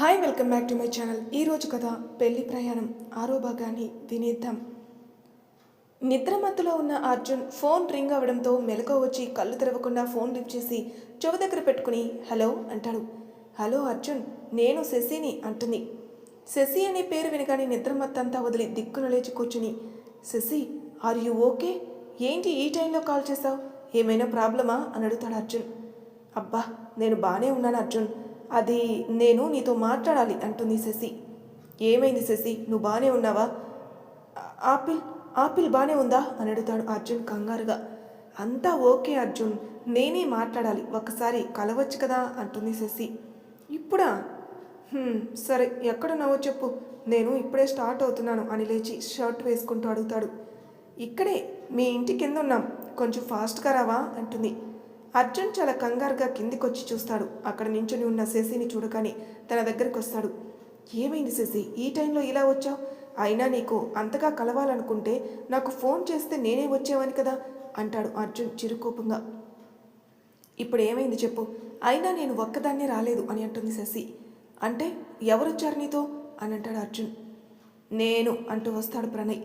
Hi welcome back to my channel. ఈరోజు కథ పెళ్లి ప్రయాణం 6వ భాగాన్ని వినేద్దాం. నిద్రమత్తులో ఉన్న అర్జున్ ఫోన్ రింగ్ అవడంతో మెలకువ వచ్చి కళ్ళు తెరవకుండా ఫోన్ లిఫ్ట్ చేసి చెవి దగ్గర పెట్టుకుని హలో అంటాడు. హలో అర్జున్, నేను శశిని అంటుంది. శశి అనే పేరు వినగానే నిద్రమత్తంతా వదిలి దిక్కున లేచి కూర్చుని శశి ఆర్ యూ ఓకే? ఏంటి ఈ టైంలో కాల్ చేసావు? ఏమైనా ప్రాబ్లమా అని అడుగుతాడు అర్జున్. అబ్బా నేను బాగానే ఉన్నాను అర్జున్, అది నేను నీతో మాట్లాడాలి అంటుంది శశి. ఏమైంది శశి, నువ్వు బాగానే ఉన్నావా? ఆపిల్ ఆపిల్ బాగానే ఉందా అని అడుగుతాడు అర్జున్ కంగారుగా. అంతా ఓకే అర్జున్, నేనే మాట్లాడాలి, ఒక్కసారి కలవచ్చు కదా అంటుంది శశి. ఇప్పుడా? సరే ఎక్కడున్నావో చెప్పు, నేను ఇప్పుడే స్టార్ట్ అవుతున్నాను అని లేచి షర్ట్ వేసుకుంటూ అడుగుతాడు. ఇక్కడే మీ ఇంటి కింద ఉన్నాం, కొంచెం ఫాస్ట్గా రావా అంటుంది. అర్జున్ చాలా కంగారుగా కిందికొచ్చి చూస్తాడు. అక్కడ నించుని ఉన్న శశిని చూడగానే తన దగ్గరికి వస్తాడు. ఏమైంది శశి, ఈ టైంలో ఇలా వచ్చావు? అయినా నీకు అంతగా కలవాలనుకుంటే నాకు ఫోన్ చేస్తే నేనే వచ్చేవాని కదా అంటాడు అర్జున్ చిరుకోపంగా. ఇప్పుడు ఏమైంది చెప్పు? అయినా నేను ఒక్కదాన్నే రాలేదు అని అంటుంది శశి. అంటే ఎవరొచ్చారు నీతో అని అంటాడు అర్జున్. నేను అంటూ వస్తాడు ప్రణయ్.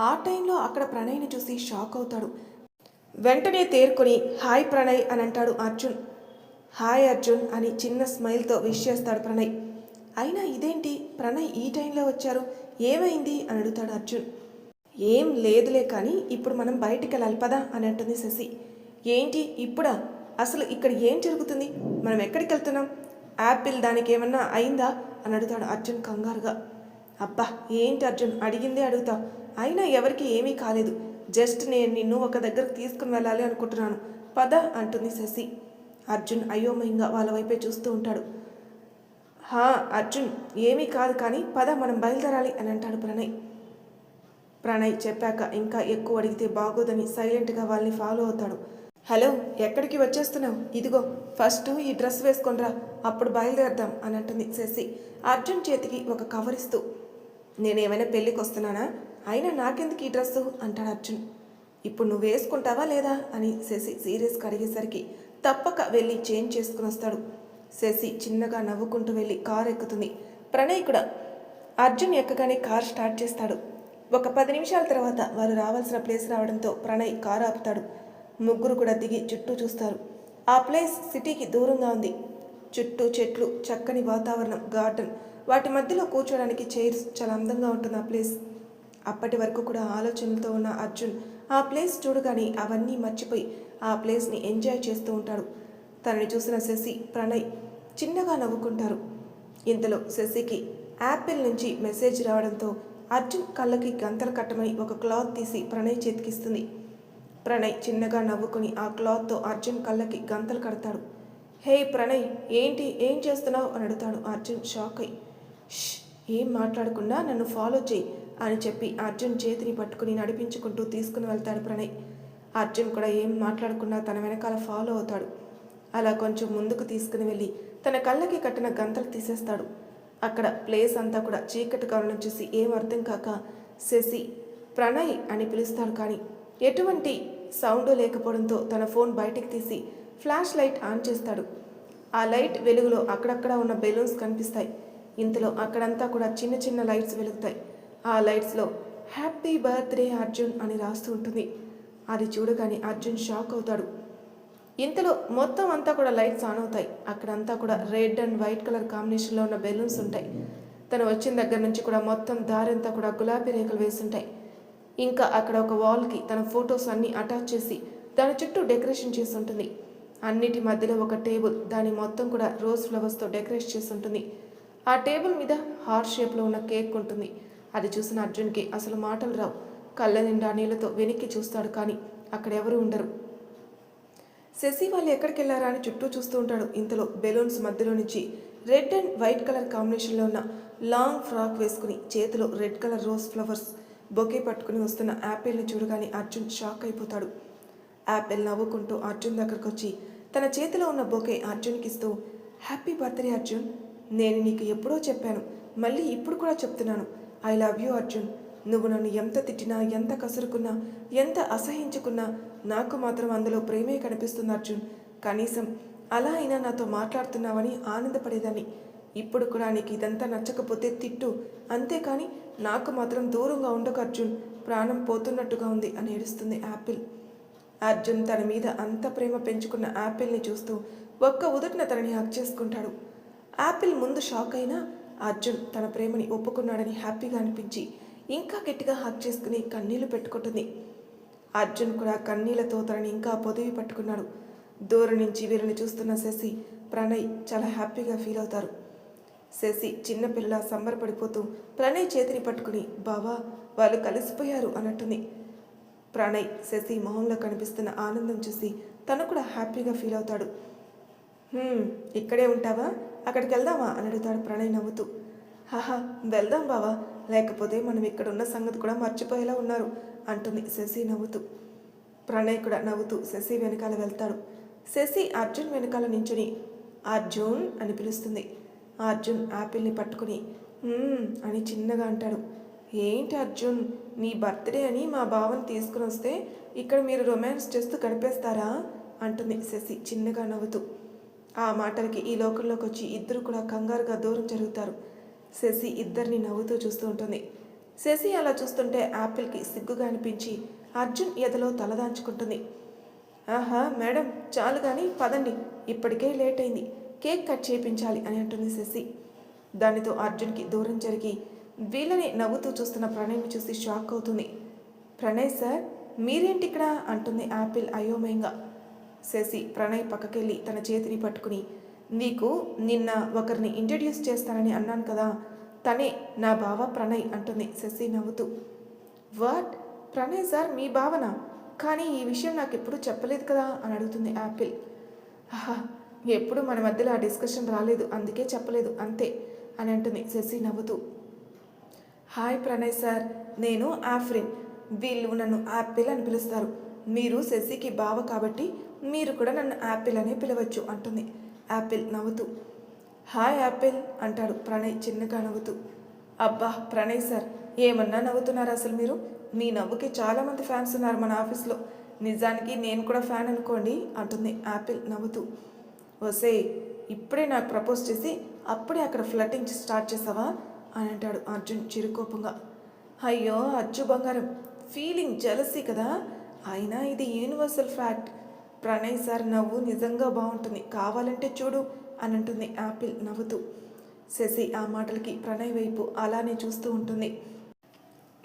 ఆ టైంలో అక్కడ ప్రణయ్ని చూసి షాక్ అవుతాడు. వెంటనే తేరుకొని హాయ్ ప్రణయ్ అని అంటాడు అర్జున్. హాయ్ అర్జున్ అని చిన్న స్మైల్తో విష్ చేస్తాడు ప్రణయ్. అయినా ఇదేంటి ప్రణయ్ ఈ టైంలో వచ్చారు, ఏమైంది అని అడుగుతాడు అర్జున్. ఏం లేదులే కానీ ఇప్పుడు మనం బయటికి వెళ్ళాలి పదా అని అంటుంది శశి. ఏంటి ఇప్పుడా? అసలు ఇక్కడ ఏం జరుగుతుంది? మనం ఎక్కడికి వెళ్తున్నాం? యాపిల్ దానికి ఏమన్నా అయిందా అని అడుగుతాడు అర్జున్ కంగారుగా. అబ్బా ఏంటి అర్జున్ అడిగిందే అడుగుతావు, అయినా ఎవరికి ఏమీ కాలేదు, జస్ట్ నేను నిన్ను ఒక దగ్గరకు తీసుకుని వెళ్ళాలి అనుకుంటున్నాను పద అంటుంది శశి. అర్జున్ అయోమయంగా వాళ్ళ వైపే చూస్తూ ఉంటాడు. అర్జున్ ఏమీ కాదు కానీ పద మనం బయలుదేరాలి అని అంటాడు ప్రణయ్. ప్రణయ్ చెప్పాక ఇంకా ఎక్కువ అడిగితే బాగోదని సైలెంట్గా వాళ్ళని ఫాలో అవుతాడు. హలో ఎక్కడికి వచ్చేస్తున్నావు? ఇదిగో ఫస్ట్ ఈ డ్రెస్ వేసుకొనిరా, అప్పుడు బయలుదేరదాం అని అంటుంది శశి అర్జున్ చేతికి ఒక కవర్ ఇస్తూ. నేనేమైనా పెళ్ళికి వస్తున్నానా? అయినా నాకెందుకు ఈ డ్రెస్సు అంటాడు అర్జున్. ఇప్పుడు నువ్వు వేసుకుంటావా లేదా అని శశి సీరియస్గా అడిగేసరికి తప్పక వెళ్ళి చేంజ్ చేసుకుని వస్తాడు. శశి చిన్నగా నవ్వుకుంటూ వెళ్ళి కారు ఎక్కుతుంది. ప్రణయ్ కూడా అర్జున్ ఎక్కగానే కారు స్టార్ట్ చేస్తాడు. ఒక 10 నిమిషాల తర్వాత వారు రావాల్సిన ప్లేస్ రావడంతో ప్రణయ్ కారు ఆపుతాడు. ముగ్గురు కూడా దిగి చుట్టూ చూస్తారు. ఆ ప్లేస్ సిటీకి దూరంగా ఉంది. చుట్టూ చెట్లు, చక్కని వాతావరణం, గార్డెన్, వాటి మధ్యలో కూర్చోడానికి చైర్స్, చాలా అందంగా ఉంటుంది ఆ ప్లేస్. అప్పటి వరకు కూడా ఆలోచనలతో ఉన్న అర్జున్ ఆ ప్లేస్ చూడగానే అవన్నీ మర్చిపోయి ఆ ప్లేస్ని ఎంజాయ్ చేస్తూ ఉంటాడు. తనని చూసిన శశి, ప్రణయ్ చిన్నగా నవ్వుకుంటారు. ఇంతలో శశికి యాపిల్ నుంచి మెసేజ్ రావడంతో అర్జున్ కళ్ళకి గంతలు కట్టమని ఒక క్లాత్ తీసి ప్రణయ్ చేతికిస్తుంది. ప్రణయ్ చిన్నగా నవ్వుకుని ఆ క్లాత్తో అర్జున్ కళ్ళకి గంతలు కడతాడు. హే ప్రణయ్, ఏంటి ఏం చేస్తున్నావు అని అడుగుతాడు అర్జున్ షాక్ అయి. ఏం మాట్లాడకుండా నన్ను ఫాలో చేయి అని చెప్పి అర్జున్ చేతిని పట్టుకుని నడిపించుకుంటూ తీసుకుని వెళ్తాడు ప్రణయ్. అర్జున్ కూడా ఏం మాట్లాడకుండా తన వెనకాల ఫాలో అవుతాడు. అలా కొంచెం ముందుకు తీసుకుని వెళ్ళి తన కళ్ళకి కట్టిన గంతలు తీసేస్తాడు. అక్కడ ప్లేస్ అంతా కూడా చీకటి కావడం చూసి ఏం అర్థం కాక శశి ప్రణయ్ అని పిలుస్తాడు. కానీ ఎటువంటి సౌండ్ లేకపోవడంతో తన ఫోన్ బయటికి తీసి ఫ్లాష్ లైట్ ఆన్ చేస్తాడు. ఆ లైట్ వెలుగులో అక్కడక్కడ ఉన్న బెలూన్స్ కనిపిస్తాయి. ఇంతలో అక్కడంతా కూడా చిన్న చిన్న లైట్స్ వెలుగుతాయి. ఆ లైట్స్లో హ్యాపీ బర్త్డే అర్జున్ అని రాస్తూ ఉంటుంది. అది చూడగానే అర్జున్ షాక్ అవుతాడు. ఇంతలో మొత్తం అంతా కూడా లైట్స్ ఆన్ అవుతాయి. అక్కడంతా కూడా రెడ్ అండ్ వైట్ కలర్ కాంబినేషన్లో ఉన్న బెలూన్స్ ఉంటాయి. తను వచ్చిన దగ్గర నుంచి కూడా మొత్తం దారంతా కూడా గులాబీ రేఖలు వేస్తుంటాయి. ఇంకా అక్కడ ఒక వాల్కి తన ఫొటోస్ అన్నీ అటాచ్ చేసి దాని చుట్టూ డెకరేషన్ చేసి ఉంటుంది. అన్నిటి మధ్యలో ఒక టేబుల్, దాని మొత్తం కూడా రోజ్ ఫ్లవర్స్తో డెకరేట్ చేసి ఉంటుంది. ఆ టేబుల్ మీద హార్ట్ షేప్లో ఉన్న కేక్ ఉంటుంది. అది చూసిన అర్జున్కి అసలు మాటలు రావు. కళ్ళ నిండా నీళ్ళతో వెనక్కి చూస్తాడు. కానీ అక్కడ ఎవరు ఉండరు. శశి వాళ్ళు ఎక్కడికి వెళ్ళారా అని చుట్టూ చూస్తూ ఉంటాడు. ఇంతలో బెలూన్స్ మధ్యలో నుంచి రెడ్ అండ్ వైట్ కలర్ కాంబినేషన్లో ఉన్న లాంగ్ ఫ్రాక్ వేసుకుని చేతిలో red colour rose flowers bouquet పట్టుకుని వస్తున్న యాపిల్ని చూడగానే అర్జున్ షాక్ అయిపోతాడు. యాపిల్ నవ్వుకుంటూ అర్జున్ దగ్గరకు వచ్చి తన చేతిలో ఉన్న బొకే అర్జున్కి ఇస్తూ హ్యాపీ బర్త్డే అర్జున్, నేను నీకు ఎప్పుడో చెప్పాను, మళ్ళీ ఇప్పుడు కూడా చెప్తున్నాను, ఐ లవ్ యూ అర్జున్. నువ్వు నన్ను ఎంత తిట్టినా, ఎంత కసురుకున్నా, ఎంత అసహించుకున్నా నాకు మాత్రం అందులో ప్రేమే కనిపిస్తుంది అర్జున్. కనీసం అలా అయినా నాతో మాట్లాడుతున్నావని ఆనందపడేదాన్ని. ఇప్పుడు కూడా నీకు ఇదంతా నచ్చకపోతే తిట్టు, అంతేకాని నాకు మాత్రం దూరంగా ఉండకు అర్జున్, ప్రాణం పోతున్నట్టుగా ఉంది అని ఏడుస్తుంది యాపిల్. అర్జున్ తన మీద అంత ప్రేమ పెంచుకున్న యాపిల్ని చూస్తూ ఒక్క ఉదుటిన తనని హక్ చేసుకుంటాడు. యాపిల్ ముందు షాక్ అయినా అర్జున్ తన ప్రేమని ఒప్పుకున్నాడని హ్యాపీగా అనిపించి ఇంకా గట్టిగా హక్ చేసుకుని కన్నీళ్లు పెట్టుకుంటుంది. అర్జున్ కూడా కన్నీళ్లతో తనని ఇంకా పొదివి పట్టుకున్నాడు. దూరం నుంచి వీరిని చూస్తున్న శశి, ప్రణయ్ చాలా హ్యాపీగా ఫీల్ అవుతారు. శశి చిన్నపిల్ల సంబరపడిపోతూ ప్రణయ్ చేతిని పట్టుకుని బావా వాళ్ళు కలిసిపోయారు అన్నట్టుంది. ప్రణయ్ శశి మొహంలో కనిపిస్తున్న ఆనందం చూసి తను కూడా హ్యాపీగా ఫీల్ అవుతాడు. ఇక్కడే ఉంటావా, అక్కడికి వెళ్దామా అని అడుగుతాడు ప్రణయ్ నవ్వుతూ. హాహా వెళ్దాం బావా, లేకపోతే మనం ఇక్కడ ఉన్న సంగతి కూడా మర్చిపోయేలా ఉన్నారు అంటుంది శశి నవ్వుతూ. ప్రణయ్ కూడా నవ్వుతూ శశి వెనకాల వెళ్తాడు. శశి అర్జున్ వెనకాల నించుని అర్జున్ అని పిలుస్తుంది. అర్జున్ యాపిల్ని పట్టుకుని అని చిన్నగా అంటాడు. ఏంటి అర్జున్, నీ బర్త్డే అని మా బావని తీసుకుని వస్తే ఇక్కడ మీరు రొమాన్స్ చేస్తూ గడిపేస్తారా అంటుంది శశి చిన్నగా నవ్వుతూ. ఆ మాటలకి ఈ లోకంలోకి వచ్చి ఇద్దరు కూడా కంగారుగా దూరం జరుగుతారు. శశి ఇద్దరిని నవ్వుతూ చూస్తూ ఉంటుంది. శశి అలా చూస్తుంటే యాపిల్కి సిగ్గుగా అనిపించి అర్జున్ ఎదలో తలదాంచుకుంటుంది. ఆహా మేడం చాలు కానీ పదండి, ఇప్పటికే లేట్ అయింది, కేక్ కట్ చేయించాలి అని అంటుంది శశి. దానితో అర్జున్కి దూరం జరిగి వీళ్ళని నవ్వుతూ చూస్తున్న ప్రణయ్ని చూసి షాక్ అవుతుంది. ప్రణయ్ సార్ మీరేంటి ఇక్కడ అంటుంది యాపిల్ అయోమయంగా. శశి ప్రణయ్ పక్కకెళ్ళి తన చేతిని పట్టుకుని నీకు నిన్న ఒకరిని ఇంట్రడ్యూస్ చేస్తానని అన్నాను కదా, తనే నా బావ ప్రణయ్ అంటుంది శశి నవ్వుతూ. వాట్, ప్రణయ్ సార్ మీ భావన? కానీ ఈ విషయం నాకు ఎప్పుడు చెప్పలేదు కదా అని అడుగుతుంది యాపిల్. ఆహా ఎప్పుడు మన మధ్యలో ఆ డిస్కషన్ రాలేదు, అందుకే చెప్పలేదు అంతే అని అంటుంది శశి నవ్వుతూ. హాయ్ ప్రణయ్ సార్, నేను ఆఫ్రిన్, వీళ్ళు నన్ను యాపిల్ అని పిలుస్తారు. మీరు శశికి బావ కాబట్టి మీరు కూడా నన్ను యాపిల్ అనే పిలవచ్చు అంటుంది యాపిల్ నవ్వుతూ. హాయ్ యాపిల్ అంటాడు ప్రణయ్ చిన్నగా నవ్వుతూ. అబ్బా ప్రణయ్ సార్ ఏమన్నా నవ్వుతున్నారు అసలు మీరు? మీ నవ్వుకి చాలామంది ఫ్యాన్స్ ఉన్నారు మన ఆఫీస్లో, నిజానికి నేను కూడా ఫ్యాన్ అనుకోండి అంటుంది యాపిల్ నవ్వుతూ. ఓసే ఇప్పుడే నాకు ప్రపోజ్ చేసి అప్పుడే అక్కడ ఫ్లటింగ్ స్టార్ట్ చేసావా అని అంటాడు అర్జున్ చిరుకోపంగా. అయ్యో అజ్జు బంగారం, ఫీలింగ్ జెలసీ కదా, అయినా ఇది యూనివర్సల్ ఫ్యాక్ట్. ప్రణయ్ సార్ నవ్వు నిజంగా బాగుంటుంది, కావాలంటే చూడు అని అంటుంది యాపిల్ నవ్వుతూ. శశి ఆ మాటలకి ప్రణయ్ వైపు అలానే చూస్తూ ఉంటుంది.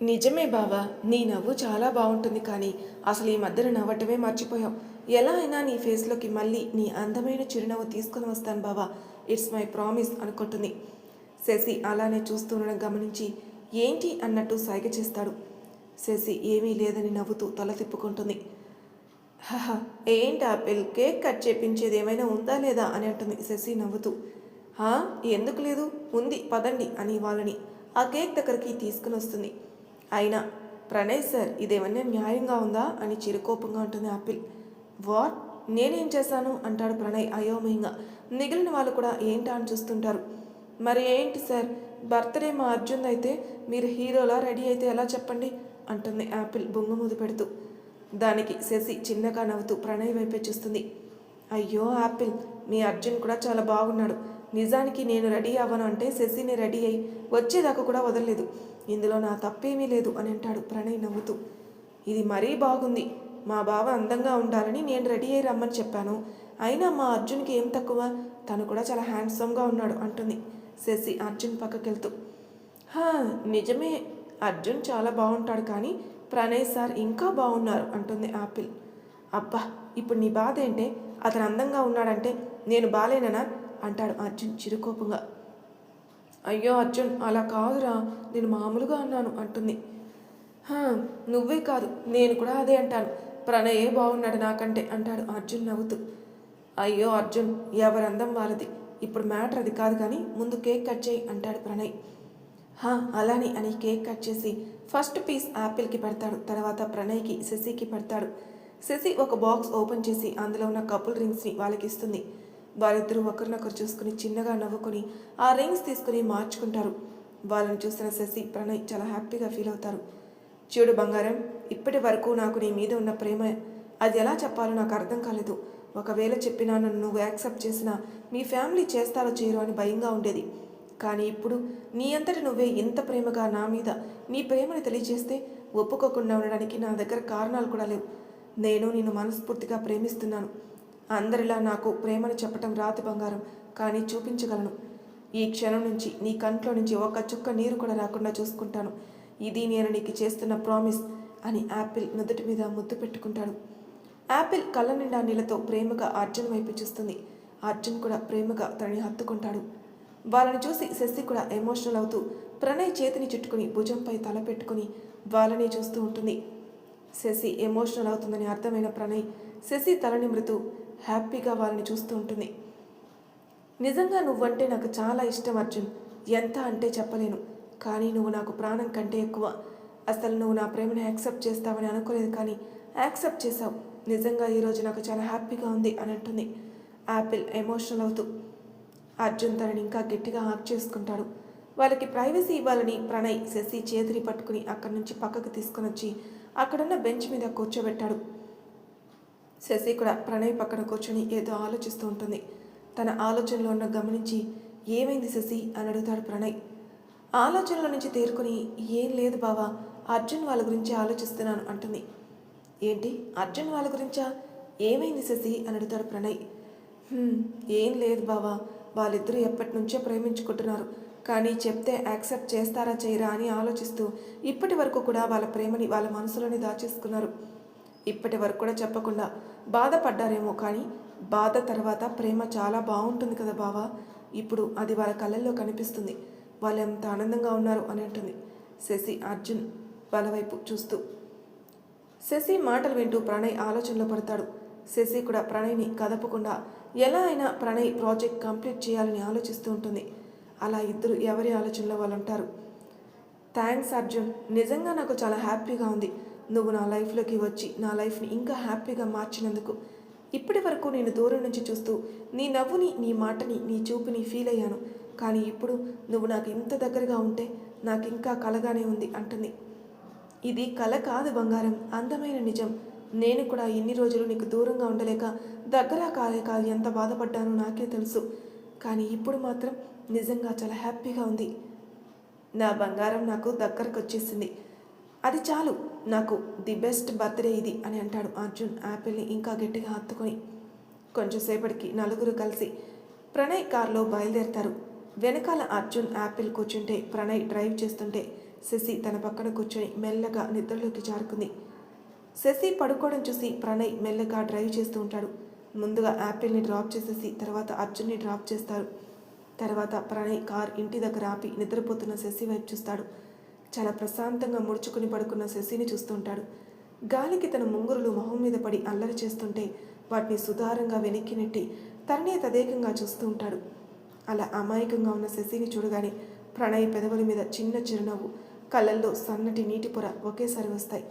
నిజమే బావా, నీ నవ్వు చాలా బాగుంటుంది, కానీ అసలు ఈ మధ్యన నవ్వటమే మర్చిపోయావు. ఎలా అయినా నీ ఫేస్లోకి మళ్ళీ నీ అందమైన చిరునవ్వు తీసుకొని వస్తాను బావా, ఇట్స్ మై ప్రామిస్ అనుకుంటుంది. శశి అలానే చూస్తూ ఉండడం గమనించి ఏంటి అన్నట్టు సైగ చేస్తాడు. శశి ఏమీ లేదని నవ్వుతూ తల తిప్పుకుంటుంది. హహ ఏంటి ఆపిల్, కేక్ కట్ చేపించేది ఏమైనా ఉందా లేదా అని అంటుంది శశి నవ్వుతూ. ఎందుకు లేదు, ఉంది పదండి అని వాళ్ళని ఆ కేక్ దగ్గరికి తీసుకుని వస్తుంది. అయినా ప్రణయ్ సార్ ఇదేమన్నా న్యాయంగా ఉందా అని చిరుకోపంగా ఉంటుంది ఆపిల్. వాట్, నేనేం చేశాను అంటాడు ప్రణయ్ అయోమయంగా. మిగిలిన వాళ్ళు కూడా ఏంటా అని చూస్తుంటారు. మరి ఏంటి సార్, బర్త్డే మా అర్జున్ అయితే మీరు హీరోలా రెడీ అయితే ఎలా చెప్పండి అంటుంది యాపిల్ బొంగుమూది పెడుతూ. దానికి శశి చిన్నగా నవ్వుతూ ప్రణయ్ వైపే చూస్తుంది. అయ్యో యాపిల్, మీ అర్జున్ కూడా చాలా బాగున్నాడు. నిజానికి నేను రెడీ అవ్వను అంటే శశిని రెడీ అయ్యి వచ్చేదాకా కూడా వదలలేదు. ఇందులో నా తప్పేమీ లేదు అని అంటాడు ప్రణయ్ నవ్వుతూ. ఇది మరీ బాగుంది, మా బావ అందంగా ఉండాలని నేను రెడీ అయ్యి రమ్మని చెప్పాను, అయినా మా అర్జున్కి ఏం తక్కువ, తను కూడా చాలా హ్యాండ్సమ్గా ఉన్నాడు అంటుంది శశి అర్జున్ పక్కకెళ్తూ. నిజమే, అర్జున్ చాలా బాగుంటాడు, కానీ ప్రణయ్ సార్ ఇంకా బాగున్నారు అంటుంది యాపిల్. అబ్బా ఇప్పుడు నీ బాధ ఏంటే, అతను అందంగా ఉన్నాడంటే నేను బాలేననా అంటాడు అర్జున్ చిరుకోపంగా. అయ్యో అర్జున్ అలా కాదురా, నేను మామూలుగా అన్నాను అంటుంది. నువ్వే కాదు నేను కూడా అదే అంటాను, ప్రణయే బాగున్నాడు నాకంటే అంటాడు అర్జున్ నవ్వుతూ. అయ్యో అర్జున్ ఎవరందం వాళ్ళది, ఇప్పుడు మ్యాటర్ అది కాదు కానీ ముందు కేక్ కట్ చేయి అంటాడు ప్రణయ్. అలానే అని కేక్ కట్ చేసి ఫస్ట్ పీస్ యాపిల్కి పెడతాడు, తర్వాత ప్రణయ్కి శశికి పెడతాడు. శశి ఒక బాక్స్ ఓపెన్ చేసి అందులో ఉన్న కపుల్ రింగ్స్ని వాళ్ళకి ఇస్తుంది. వారిద్దరూ ఒకరినొకరు చూసుకుని చిన్నగా నవ్వుకొని ఆ రింగ్స్ తీసుకుని మార్చుకుంటారు. వాళ్ళని చూసిన శశి ప్రణయ్ చాలా హ్యాపీగా ఫీల్ అవుతారు. చూడు బంగారం, ఇప్పటి వరకు నాకు నీ మీద ఉన్న ప్రేమ అది ఎలా చెప్పాలో నాకు అర్థం కాలేదు. ఒకవేళ చెప్పినా నన్ను నువ్వు యాక్సెప్ట్ చేసినా మీ ఫ్యామిలీ చేస్తారో చేయరో అని భయంగా ఉండేది. కానీ ఇప్పుడు నీ అంతటి నువ్వే ఇంత ప్రేమగా నా మీద నీ ప్రేమను తెలియజేస్తే ఒప్పుకోకుండా ఉండడానికి నా దగ్గర కారణాలు కూడా లేవు. నేను నిన్ను మనస్ఫూర్తిగా ప్రేమిస్తున్నాను. అందరిలా నాకు ప్రేమను చెప్పటం రాతి బంగారం, కానీ చూపించగలను. ఈ క్షణం నుంచి నీ కంట్లో నుంచి ఒక చుక్క నీరు కూడా రాకుండా చూసుకుంటాను. ఇది నేను నీకు చేస్తున్న ప్రామిస్ అని యాపిల్ నుదుటి మీద ముద్దు పెట్టుకుంటాడు. యాపిల్ కళ్ళ నిండా నీళ్లతో ప్రేమగా అర్జున్ వైపు చూస్తుంది. అర్జున్ కూడా ప్రేమగా తనని హత్తుకుంటాడు. వాళ్ళని చూసి శశి కూడా ఎమోషనల్ అవుతూ ప్రణయ్ చేతిని చుట్టుకుని భుజంపై తల పెట్టుకుని వాళ్ళని చూస్తూ ఉంటుంది. శశి ఎమోషనల్ అవుతుందని అర్థమైన ప్రణయ్ శశి తల నిమురుతూ హ్యాపీగా వాళ్ళని చూస్తూ ఉంటుంది. నిజంగా నువ్వంటే నాకు చాలా ఇష్టం అర్జున్. ఎంత అంటే చెప్పలేను. కానీ నువ్వు నాకు ప్రాణం కంటే ఎక్కువ. అసలు నువ్వు నా ప్రేమను యాక్సెప్ట్ చేస్తావని అనుకోలేదు, కానీ యాక్సెప్ట్ చేశావు. నిజంగా ఈరోజు నాకు చాలా హ్యాపీగా ఉంది అని అంటుంది యాపిల్ ఎమోషనల్ అవుతూ. అర్జున్ తనని ఇంకా గట్టిగా హాక్ చేసుకుంటాడు. వాళ్ళకి ప్రైవసీ ఇవ్వాలని ప్రణయ్ శశి చేతిని పట్టుకుని అక్కడి నుంచి పక్కకు తీసుకొని వచ్చి అక్కడున్న బెంచ్ మీద కూర్చోబెట్టాడు. శశి కూడా ప్రణయ్ పక్కన కూర్చొని ఏదో ఆలోచిస్తూ ఉంటుంది. తన ఆలోచనలో ఉన్న గమనించి ఏమైంది శశి అని అడుగుతాడు ప్రణయ్. ఆలోచనల నుంచి తేరుకుని ఏం లేదు బావా, అర్జున్ వాళ్ళ గురించి ఆలోచిస్తున్నాను అంటుంది. ఏంటి అర్జున్ వాళ్ళ గురించా? ఏమైంది శశి అని అడుగుతాడు ప్రణయ్. ఏం లేదు బావా, వాళ్ళిద్దరూ ఎప్పటి నుంచో ప్రేమించుకుంటున్నారు. కానీ చెప్తే యాక్సెప్ట్ చేస్తారా చేయరా అని ఆలోచిస్తూ ఇప్పటి వరకు కూడా వాళ్ళ ప్రేమని వాళ్ళ మనసులోనే దాచేసుకున్నారు. ఇప్పటి వరకు కూడా చెప్పకుండా బాధపడ్డారేమో, కానీ బాధ తర్వాత ప్రేమ చాలా బాగుంటుంది కదా బావా. ఇప్పుడు అది వాళ్ళ కళ్ళల్లో కనిపిస్తుంది. వాళ్ళు ఎంత ఆనందంగా ఉన్నారు అని అంటుంది శశి అర్జున్ వాళ్ళ వైపు చూస్తూ. శశి మాటలు వింటూ ప్రణయ్ ఆలోచనలో పడతాడు. శశి కూడా ప్రణయ్ని కదపకుండా ఎలా అయినా ప్రణయ్ ప్రాజెక్ట్ కంప్లీట్ చేయాలని ఆలోచిస్తూ ఉంటుంది. అలా ఇద్దరు ఎవరి ఆలోచనలో వాళ్ళు ఉంటారు. థ్యాంక్స్ అర్జున్, నిజంగా నాకు చాలా హ్యాపీగా ఉంది. నువ్వు నా లైఫ్లోకి వచ్చి నా లైఫ్ని ఇంకా హ్యాపీగా మార్చినందుకు. ఇప్పటి వరకు నేను దూరం నుంచి చూస్తూ నీ నవ్వుని, నీ మాటని, నీ చూపుని ఫీల్ అయ్యాను. కానీ ఇప్పుడు నువ్వు నాకు ఇంత దగ్గరగా ఉంటే నాకు ఇంకా కలగానే ఉంది అంటుంది. ఇది కల కాదు బంగారం, అందమైన నిజం. నేను కూడా ఇన్ని రోజులు నీకు దూరంగా ఉండలేక దగ్గర కాలేక ఎంత బాధపడ్డానో నాకే తెలుసు. కానీ ఇప్పుడు మాత్రం నిజంగా చాలా హ్యాపీగా ఉంది. నా బంగారం నాకు దగ్గరకు వచ్చేసింది. అది చాలు, నాకు ది బెస్ట్ బర్త్డే ఇది అని అంటాడు అర్జున్ యాపిల్ని ఇంకా గట్టిగా హత్తుకొని. కొంచెంసేపటికి నలుగురు కలిసి ప్రణయ్ కార్లో బయలుదేరతారు. వెనకాల అర్జున్ యాపిల్ కూర్చుంటే ప్రణయ్ డ్రైవ్ చేస్తుంటే శశి తన పక్కన కూర్చొని మెల్లగా నిద్రలోకి జారుకుంది. శశి పడుకోవడం చూసి ప్రణయ్ మెల్లగా డ్రైవ్ చేస్తూ ఉంటాడు. ముందుగా యాపిల్ని డ్రాప్ చేసేసి తర్వాత అర్జున్ని డ్రాప్ చేస్తారు. తర్వాత ప్రణయ్ కార్ ఇంటి దగ్గర ఆపి నిద్రపోతున్న శశి వైపు చూస్తాడు. చాలా ప్రశాంతంగా ముడుచుకుని పడుకున్న శశిని చూస్తుంటాడు. గాలికి తన ముంగురులు మొహం మీద పడి అల్లరి చేస్తుంటే వాటిని సుధారంగా వెనక్కి నెట్టి తన్నే తదేకంగా చూస్తూ ఉంటాడు. అలా అమాయకంగా ఉన్న శశిని చూడగానే ప్రణయ్ పెదవుల మీద చిన్న చిరునవ్వు, కళ్ళల్లో సన్నటి నీటి పొర ఒకేసారి వస్తాయి.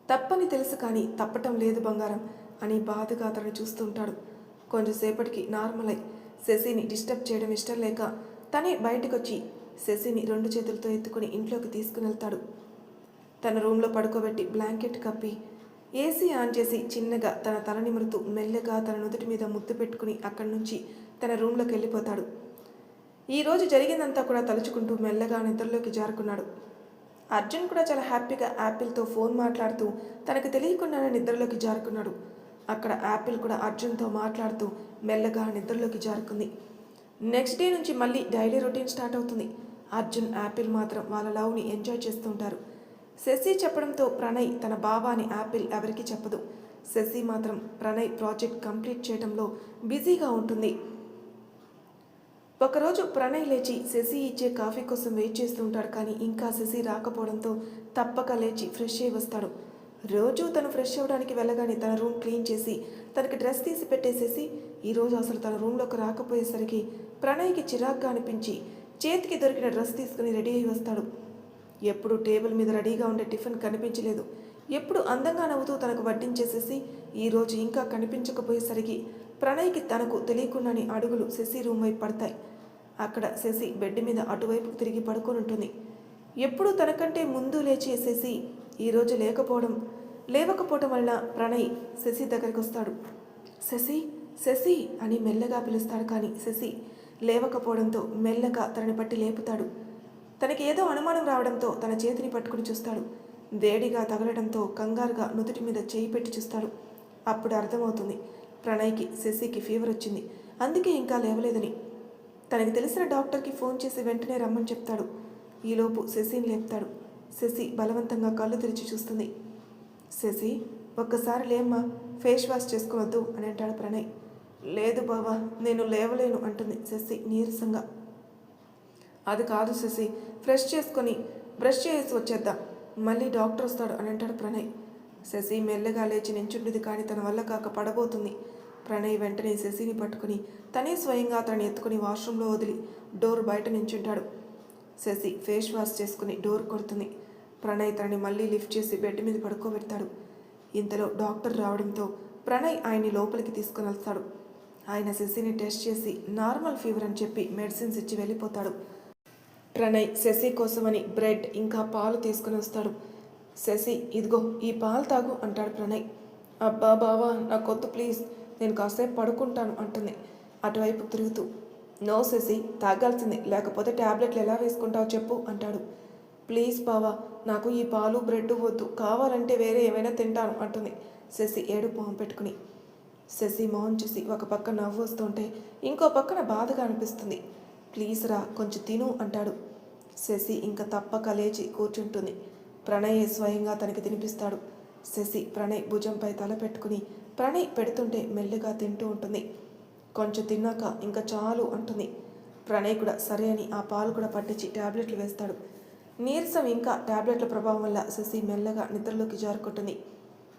తప్పని తెలుసు కానీ తప్పటం లేదు బంగారం అని బాధగా అతను చూస్తుంటాడు. కొంచెంసేపటికి నార్మల్ అయి శశిని డిస్టర్బ్ చేయడం ఇష్టం లేక తనే బయటకొచ్చి శశిని 2 చేతులతో ఎత్తుకుని ఇంట్లోకి తీసుకుని వెళ్తాడు. తన రూమ్లో పడుకోబెట్టి బ్లాంకెట్ కప్పి ఏసీ ఆన్ చేసి చిన్నగా తన తల నిమురుతూ మెల్లగా తన నుదుటి మీద ముద్దు పెట్టుకుని అక్కడి నుంచి తన రూమ్లోకి వెళ్ళిపోతాడు. ఈరోజు జరిగిందంతా కూడా తలుచుకుంటూ మెల్లగా నిద్రలోకి జారుకున్నాడు. అర్జున్ కూడా చాలా హ్యాపీగా యాపిల్తో ఫోన్ మాట్లాడుతూ తనకు తెలియకుండానే నిద్రలోకి జారుకున్నాడు. అక్కడ యాపిల్ కూడా అర్జున్తో మాట్లాడుతూ మెల్లగా నిద్రలోకి జారుకుంది. నెక్స్ట్ డే నుంచి మళ్ళీ డైలీ రొటీన్ స్టార్ట్ అవుతుంది. అర్జున్ యాపిల్ మాత్రం వాళ్ళ లవ్ని ఎంజాయ్ చేస్తుంటారు. శశి చెప్పడంతో ప్రణయ్ తన భావాన్ని యాపిల్ ఎవరికీ చెప్పదు. శశి మాత్రం ప్రణయ్ ప్రాజెక్ట్ కంప్లీట్ చేయడంలో బిజీగా ఉంటుంది. ఒకరోజు ప్రణయ్ లేచి శశి ఇచ్చే కాఫీ కోసం వెయిట్ చేస్తూ ఉంటాడు. కానీ ఇంకా శశి రాకపోవడంతో తప్పక లేచి ఫ్రెష్ అయ్యి వస్తాడు. రోజు తను ఫ్రెష్ అవ్వడానికి వెళ్ళగానే తన రూమ్ క్లీన్ చేసి తనకి డ్రెస్ తీసి పెట్టేసేసి ఈరోజు అసలు తన రూమ్లోకి రాకపోయేసరికి ప్రణయ్కి చిరాగ్గా అనిపించి చేతికి దొరికిన డ్రెస్ తీసుకుని రెడీ అయ్యి వస్తాడు. ఎప్పుడు టేబుల్ మీద రెడీగా ఉండే టిఫిన్ కనిపించలేదు. ఎప్పుడు అందంగా నవ్వుతూ తనకు వడ్డించేసేసి ఈరోజు ఇంకా కనిపించకపోయేసరికి ప్రణయ్కి తనకు తెలియకుండానే అడుగులు శశి రూమ్ వైపు పడతాయి. అక్కడ శశి బెడ్ మీద అటువైపు తిరిగి పడుకొని ఉంటుంది. ఎప్పుడు తనకంటే ముందు లేచి శశి ఈరోజు లేవకపోవడం వల్ల ప్రణయ్ శశి దగ్గరికి వస్తాడు. శశి శశి అని మెల్లగా పిలుస్తాడు. కానీ శశి లేవకపోవడంతో మెల్లగా తనని పట్టి లేపుతాడు. తనకి ఏదో అనుమానం రావడంతో తన చేతిని పట్టుకుని చూస్తాడు. వేడిగా తగలడంతో కంగారుగా నుదుటి మీద చేయి పెట్టి చూస్తాడు. అప్పుడు అర్థమవుతుంది ప్రణయ్కి శశికి ఫీవర్ వచ్చింది, అందుకే ఇంకా లేవలేదని. తనకి తెలిసిన డాక్టర్కి ఫోన్ చేసి వెంటనే రమ్మని చెప్తాడు. ఈలోపు శశిని లేపుతాడు. శశి బలవంతంగా కళ్ళు తెరిచి చూస్తుంది. శశి, ఒక్కసారి లేమ్మా, ఫేస్ వాష్ చేసుకునొద్దు అని అంటాడు ప్రణయ్. లేదు బావా, నేను లేవలేను అంటుంది శశి నీరసంగా. అది కాదు శశి, ఫ్రెష్ చేసుకొని బ్రష్ చేసి వచ్చేద్దాం, మళ్ళీ డాక్టర్ వస్తాడు అని అంటాడు ప్రణయ్. శశి మెల్లగా లేచి నించుంటుంది, కానీ తన వల్ల కాక పడబోతుంది. ప్రణయ్ వెంటనే శశిని పట్టుకుని తనే స్వయంగా తనని ఎత్తుకుని వాష్రూమ్లో వదిలి డోర్ బయట నించుంటాడు. శశి ఫేస్ వాష్ చేసుకుని డోర్ కొడుతుంది. ప్రణయ్ తనని మళ్ళీ లిఫ్ట్ చేసి బెడ్ మీద పడుకోబెడతాడు. ఇంతలో డాక్టర్ రావడంతో ప్రణయ్ ఆయన్ని లోపలికి తీసుకుని వెళ్తాడు. ఆయన శశిని టెస్ట్ చేసి నార్మల్ ఫీవర్ అని చెప్పి మెడిసిన్స్ ఇచ్చి వెళ్ళిపోతాడు. ప్రణయ్ శశి కోసమని బ్రెడ్ ఇంకా పాలు తీసుకుని వస్తాడు. శశి, ఇదిగో ఈ పాలు తాగు అంటాడు ప్రణయ్. అబ్బా బావా, నాకొద్దు ప్లీజ్, నేను కాసేపు పడుకుంటాను అంటుంది అటువైపు తిరుగుతూ. నో శశి, తాగాల్సిందే, లేకపోతే ట్యాబ్లెట్లు ఎలా వేసుకుంటావో చెప్పు అంటాడు. ప్లీజ్ బావా, నాకు ఈ పాలు బ్రెడ్ వద్దు, కావాలంటే వేరే ఏమైనా తింటాను అంటుంది శశి ఏడుపు మొహం పెట్టుకుని. శశి మొహం చూసి ఒక పక్క నవ్వు వస్తుంటే ఇంకో పక్కన బాధగా అనిపిస్తుంది. ప్లీజ్ రా, కొంచెం తిను అంటాడు. శశి ఇంకా తప్పక లేచి కూర్చుంటుంది. ప్రణయ్ స్వయంగా తనకి తినిపిస్తాడు. శశి ప్రణయ్ భుజంపై తల పెట్టుకుని ప్రణయ్ పెడుతుంటే మెల్లిగా తింటూ ఉంటుంది. కొంచెం తిన్నాక ఇంకా చాలు అంటుంది. ప్రణయ్ కూడా సరే అని ఆ పాలు కూడా పట్టించి ట్యాబ్లెట్లు వేస్తాడు. నీరసం ఇంకా ట్యాబ్లెట్ల ప్రభావం వల్ల శశి మెల్లగా నిద్రలోకి జారుకుంటుంది.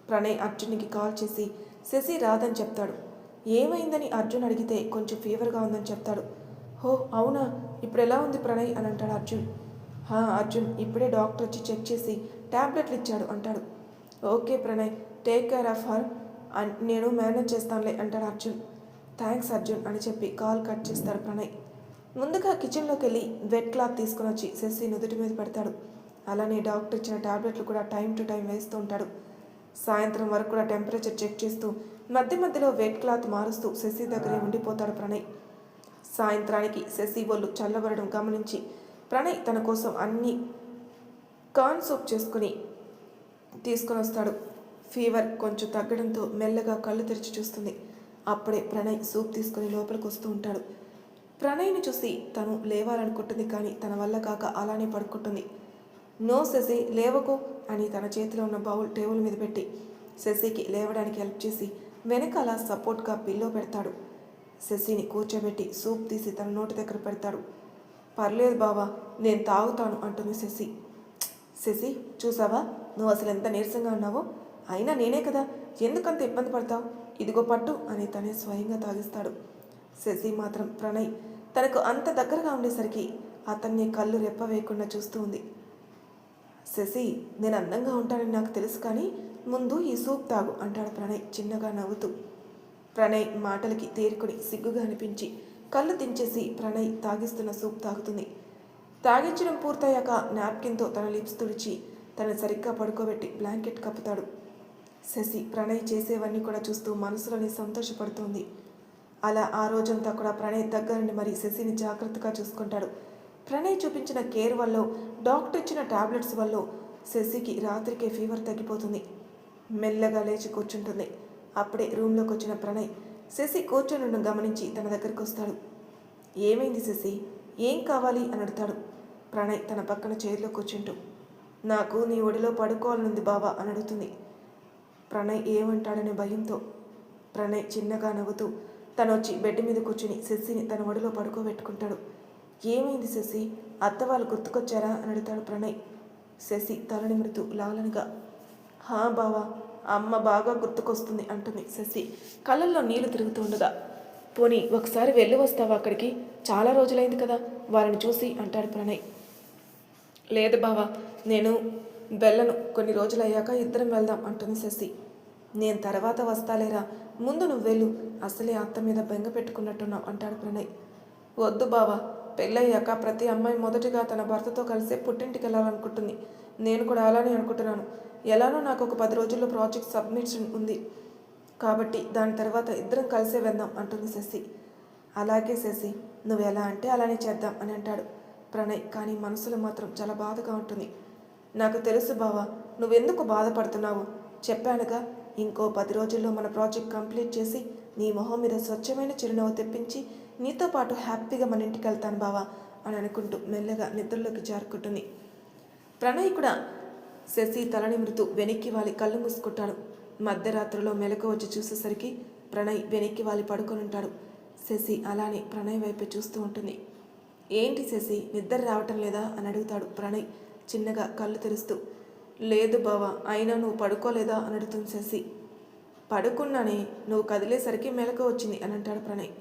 ప్రణయ్ అర్జున్కి కాల్ చేసి శశి రాదని చెప్తాడు. ఏమైందని అర్జున్ అడిగితే కొంచెం ఫీవర్గా ఉందని చెప్తాడు. హో అవునా, ఇప్పుడు ఎలా ఉంది ప్రణయ్ అని అంటాడు అర్జున్. అర్జున్ ఇప్పుడే డాక్టర్ వచ్చి చెక్ చేసి ట్యాబ్లెట్లు ఇచ్చాడు అంటాడు. Okay Pranay, take care of her, నేను మేనేజ్ చేస్తానులే అంటాడు అర్జున్. థ్యాంక్స్ అర్జున్ అని చెప్పి కాల్ కట్ చేస్తాడు ప్రణయ్. ముందుగా కిచెన్లోకి వెళ్ళి వెట్ క్లాత్ తీసుకుని వచ్చి శశి నుదుటి మీద పెడతాడు. అలానే డాక్టర్ ఇచ్చిన ట్యాబ్లెట్లు కూడా టైం టు టైం వేస్తూ ఉంటాడు. సాయంత్రం వరకు కూడా టెంపరేచర్ చెక్ చేస్తూ మధ్య మధ్యలో వెట్ క్లాత్ మారుస్తూ శశి దగ్గరే ఉండిపోతాడు ప్రణయ్. సాయంత్రానికి శశి ఒళ్ళు చల్లబడడం గమనించి ప్రణయ్ తన కోసం అన్ని కార్న్ సూప్ తీసుకొని వస్తాడు. ఫీవర్ కొంచెం తగ్గడంతో మెల్లగా కళ్ళు తెరిచి చూస్తుంది. అప్పుడే ప్రణయ్ సూప్ తీసుకుని లోపలికి వస్తూ ఉంటాడు. ప్రణయ్ని చూసి తను లేవాలనుకుంటుంది, కానీ తన వల్ల కాక అలానే పడుకుంటుంది. నో శశి, లేవకు అని తన చేతిలో ఉన్న బౌల్ టేబుల్ మీద పెట్టి శశికి లేవడానికి హెల్ప్ చేసి వెనకాల సపోర్ట్గా పిల్లో పెడతాడు. శశిని కూర్చోబెట్టి సూప్ తీసి తన నోటి దగ్గర పెడతాడు. పర్లేదు బావా, నేను తాగుతాను అంటుంది శశి. శశి, చూసావా నువ్వు అసలు ఎంత నీరసంగా ఉన్నావో, అయినా నేనే కదా, ఎందుకంత ఇబ్బంది పడతావు, ఇదిగో పట్టు అని తనే స్వయంగా తాగిస్తాడు. శశి మాత్రం ప్రణయ్ తనకు అంత దగ్గరగా ఉండేసరికి అతన్ని కళ్ళు రెప్ప వేయకుండా చూస్తూ ఉంది. శశి, నేను అందంగా ఉంటానని నాకు తెలుసు, కానీ ముందు ఈ సూప్ తాగు అంటాడు ప్రణయ్ చిన్నగా నవ్వుతూ. ప్రణయ్ మాటలకి తేరుకుని సిగ్గుగా అనిపించి కళ్ళు దించేసి ప్రణయ్ తాగిస్తున్న సూప్ తాగుతుంది. తాగించడం పూర్తయ్యాక నాప్కిన్తో తన లిప్స్ తుడిచి తనని సరిగ్గా పడుకోబెట్టి బ్లాంకెట్ కప్పుతాడు. శశి ప్రణయ్ చేసేవన్నీ కూడా చూస్తూ మనసులోని సంతోషపడుతుంది. అలా ఆ రోజంతా కూడా ప్రణయ్ దగ్గరుండి మరి శశిని జాగ్రత్తగా చూసుకుంటాడు. ప్రణయ్ చూపించిన కేర్ వల్ల, డాక్టర్ ఇచ్చిన టాబ్లెట్స్ వల్ల శశికి రాత్రికే ఫీవర్ తగ్గిపోతుంది. మెల్లగా లేచి కూర్చుంటుంది. అప్పుడే రూమ్లోకి వచ్చిన ప్రణయ్ శశి కూర్చొని గమనించి తన దగ్గరికి వస్తాడు. ఏమైంది శశి, ఏం కావాలి అని అడుగుతాడు. ప్రణయ్ తన పక్కన చైర్లో కూర్చుంటూ, నాకు నీ ఒడిలో పడుకోవాలనుంది బావా అని అడుగుతుంది. ప్రణయ్ ఏమంటాడనే భయంతో ప్రణయ్ చిన్నగా నవ్వుతూ తను వచ్చి బెడ్ మీద కూర్చుని శశిని తన ఒడిలో పడుకోబెట్టుకుంటాడు. ఏమైంది శశి, అత్త వాళ్ళు గుర్తుకొచ్చారా అని అడుగుతాడు ప్రణయ్. శశి తల నిమురుతూ లాలనగా, బావా, అమ్మ బాగా గుర్తుకొస్తుంది అంటుంది శశి కళ్ళల్లో నీళ్లు తిరుగుతూ ఉండగా. పోనీ ఒకసారి వెళ్ళి వస్తావా అక్కడికి, చాలా రోజులైంది కదా వాళ్ళని చూసి అంటాడు ప్రణయ్. లేదు బావా, నేను వెళ్ళను, కొన్ని రోజులు అయ్యాక ఇద్దరం వెళ్దాం అంటుంది శశి. నేను తర్వాత వస్తాలేరా, ముందు నువ్వు వెళ్ళు, అసలే అత్త మీద బెంగ పెట్టుకున్నట్టున్నావు అంటాడు ప్రణయ్. వద్దు బావా, పెళ్ళయ్యాక ప్రతి అమ్మాయి మొదటిగా తన భర్తతో కలిసే పుట్టింటికి వెళ్ళాలనుకుంటుంది. నేను కూడా అలానే అనుకుంటున్నాను. ఎలానో నాకు ఒక 10 రోజుల్లో ప్రాజెక్ట్ సబ్మిషన్ ఉంది కాబట్టి దాని తర్వాత ఇద్దరం కలిసే వెళ్దాం అంటుంది శశి. అలాగే శశి, నువ్వు ఎలా అంటే అలానే చేద్దాం అని అంటాడు ప్రణయ్. కానీ మనసులో మాత్రం చాలా బాధగా ఉంటుంది. నాకు తెలుసు బావా, నువ్వెందుకు బాధపడుతున్నావు. చెప్పానుగా, ఇంకో 10 రోజుల్లో మన ప్రాజెక్ట్ కంప్లీట్ చేసి నీ మొహం మీద స్వచ్ఛమైన చిరునవ్వు తెప్పించి నీతో పాటు హ్యాపీగా మన ఇంటికి వెళ్తాను బావా అని అనుకుంటూ మెల్లగా నిద్రలోకి జారుకుంటుంది. ప్రణయ్ కూడా శశి తల నిమురుతూ వెనక్కి వాలి కళ్ళు మూసుకుంటాడు. మధ్యరాత్రిలో మెలకు వచ్చి చూసేసరికి ప్రణయ్ వెనక్కి వాలి పడుకొని ఉంటాడు. శశి అలానే ప్రణయ్ వైపు చూస్తూ ఉంటుంది. ఏంటి శశి, నిద్ర రావటం లేదా అని అడుగుతాడు ప్రణయ్ చిన్నగా కళ్ళు తెరుస్తూ. లేదు బావా, అయినా నువ్వు పడుకోలేదా అని అడుగుతుంది శశి. పడుకున్నానే, నువ్వు కదిలేసరికి మెలకు వచ్చింది అని అంటాడు ప్రణయ్.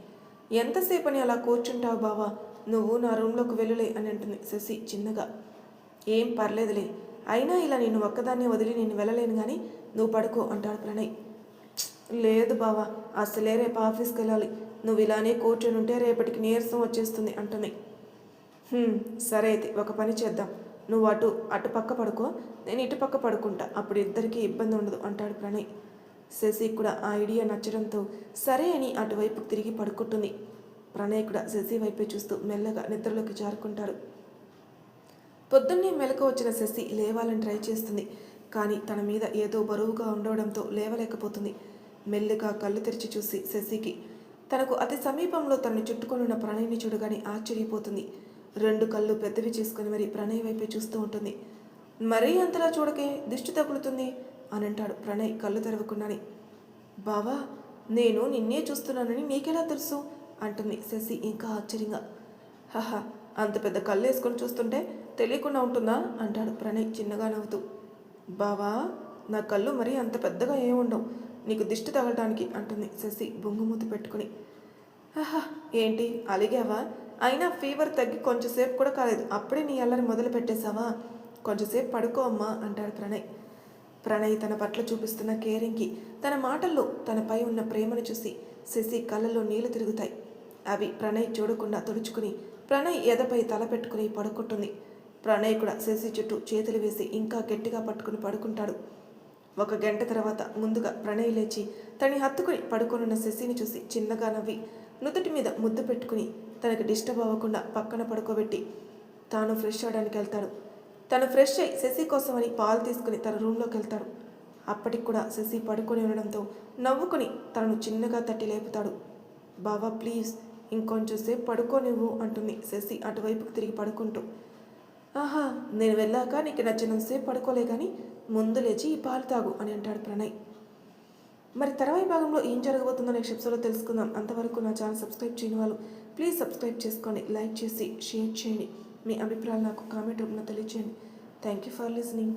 ఎంతసేపని అలా కూర్చుంటావు బావా, నువ్వు నా రూమ్లోకి వెళ్ళలే అని అంటుంది శశి చిన్నగా. ఏం పర్లేదులే, అయినా ఇలా నేను ఒక్కదాన్ని వదిలి నేను వెళ్ళలేను కానీ నువ్వు పడుకో అంటాడు ప్రణయ్. లేదు బావా, అసలే రేపు ఆఫీస్కి వెళ్ళాలి, నువ్వు ఇలానే కూర్చొని ఉంటే రేపటికి నీరసం వచ్చేస్తుంది అంటుంది. సరే అయితే ఒక పని చేద్దాం, నువ్వు అటు పక్క పడుకో, నేను ఇటు పక్క పడుకుంటా, అప్పుడు ఇద్దరికీ ఇబ్బంది ఉండదు అంటాడు ప్రణయ్. శశి కూడా ఆ ఐడియా నచ్చడంతో సరే అని అటువైపు తిరిగి పడుకుంటుంది. ప్రణయ్ కూడా శశి వైపే చూస్తూ మెల్లగా నిద్రలోకి జారుకుంటాడు. పొద్దున్నే మెలకు వచ్చిన శశి లేవాలని ట్రై చేస్తుంది. కానీ తన మీద ఏదో బరువుగా ఉండడంతో లేవలేకపోతుంది. మెల్లిగా కళ్ళు తెరిచి చూసి శశికి తనకు అతి సమీపంలో తనని చుట్టుకొనున్న ప్రణయ్ని చూడగానే ఆశ్చర్యపోతుంది. 2 కళ్ళు పెద్దవి చేసుకుని మరి ప్రణయ్ వైపే చూస్తూ ఉంటుంది. మరీ అంతలా చూడకే, దిష్టి తగులుతుంది అని అంటాడు ప్రణయ్ కళ్ళు తెరవకుండానే. బావా, నేను నిన్నే చూస్తున్నానని నీకెలా తెలుసు అంటుంది శశి ఇంకా ఆశ్చర్యంగా. హహా, అంత పెద్ద కళ్ళు వేసుకొని చూస్తుంటే తెలియకుండా ఉంటుందా అంటాడు ప్రణయ్ చిన్నగా నవ్వుతూ. బావా, నా కళ్ళు మరీ అంత పెద్దగా ఏముండవు, నీకు దిష్టి తగలడానికి అంటుంది శశి బొంగుమూతి పెట్టుకుని. ఆహా, ఏంటి అలిగావా? అయినా ఫీవర్ తగ్గి కొంచెంసేపు కూడా కాలేదు, అప్పుడే నీ అల్లరి మొదలు పెట్టేశావా? కొంచెంసేపు పడుకో అమ్మా అంటాడు ప్రణయ్. ప్రణయ్ తన పట్ల చూపిస్తున్న కేరింగ్కి, తన మాటల్లో తనపై ఉన్న ప్రేమను చూసి శశి కళ్ళల్లో నీళ్లు తిరుగుతాయి. అవి ప్రణయ్ చూడకుండా తుడుచుకుని ప్రణయ్ ఎదపై తల పెట్టుకుని పడుకుంటుంది. ప్రణయ్ కూడా శశి చుట్టూ చేతులు వేసి ఇంకా గట్టిగా పట్టుకుని పడుకుంటాడు. 1 గంట తర్వాత ముందుగా ప్రణయ్ లేచి తనని హత్తుకుని పడుకొనున్న శశిని చూసి చిన్నగా నవ్వి నుదుటి మీద ముద్దు పెట్టుకుని తనకు డిస్టర్బ్ అవ్వకుండా పక్కన పడుకోబెట్టి తాను ఫ్రెష్ అవడానికి వెళ్తాడు. తను ఫ్రెష్ అయి శశి కోసమని పాలు తీసుకుని తన రూమ్లోకి వెళ్తాడు. అప్పటికి కూడా శశి పడుకొని ఉండడంతో నవ్వుకుని తనను చిన్నగా తట్టి లేపుతాడు. బావా ప్లీజ్, ఇంకొంచెం సేపు పడుకో నువ్వు అంటుంది శశి అటువైపుకి తిరిగి పడుకుంటూ. ఆహా, నేను వెళ్ళాక నీకు నచ్చినంతసేపు పడుకోలే కానీ ముందు లేచి ఈ పాలు తాగు అని అంటాడు ప్రణయ్. మరి తర్వాయి భాగంలో ఏం జరగబోతుందో నెక్స్ట్ ఎపిసోడ్లో తెలుసుకుందాం. అంతవరకు నా ఛానల్ సబ్స్క్రైబ్ చేయని వాళ్ళు ప్లీజ్ సబ్స్క్రైబ్ చేసుకోండి, లైక్ చేసి షేర్ చేయండి, మీ అభిప్రాయాలు నాకు కామెంట్ రూపంలో తెలియచేయండి. Thank you for listening.